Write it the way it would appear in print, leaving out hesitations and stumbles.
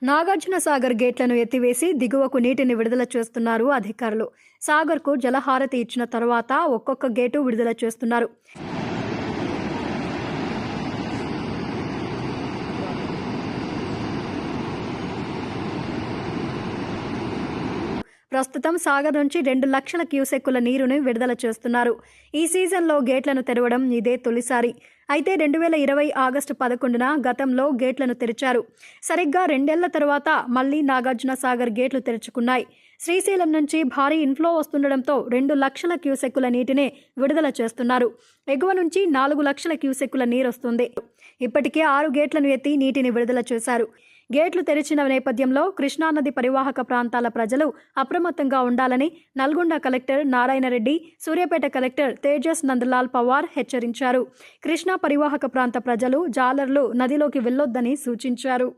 నాగార్జున సాగర్ గేట్లను ఎత్తివేసి దిగువకు నీటిని విడుదల చేస్తున్నారు అధికారులు. సాగర్కు జలహారతి ఇచ్చిన తర్వాత ఒక్కొక్క గేటు విడుదల చేస్తున్నారు. ప్రస్తుతం సాగర్ నుంచి 2 లక్షల క్యూసెక్కుల నీరుని విడుదల చేస్తున్నారు. ఈ సీజన్లో గేట్లను తెరవడం ఇదే తొలిసారి. అయితే 2020 ఆగస్టు 11న గతంలో గేట్లను తెరిచారు. సరిగ్గా 2 ఏళ్ల తర్వాత మళ్లీ నాగార్జున సాగర్ గేట్లు తెరుచుకున్నాయి. శ్రీశైలం నుంచి భారీ ఇన్ఫ్లో వస్తుండటంతో 2 లక్షల క్యూసెక్కుల నీటిని విడుదల చేస్తున్నారు. ఎగువ నుంచి 4 లక్షల క్యూసెక్కుల నీరొస్తుంది. ఇప్పటికే 6 గేట్లను ఎత్తి నీటిని విడుదల చేశారు. గేట్లు తెరిచిన నేపథ్యంలో కృష్ణానది పరివాహక ప్రాంతాల ప్రజలు అప్రమత్తంగా ఉండాలని నల్గొండ కలెక్టర్ నారాయణరెడ్డి, సూర్యాపేట కలెక్టర్ తేజస్ నందలాల్ పవార్ హెచ్చరించారు. కృష్ణా పరివాహక ప్రాంత ప్రజలు, జాలర్లు నదిలోకి వెళ్లొద్దని సూచించారు.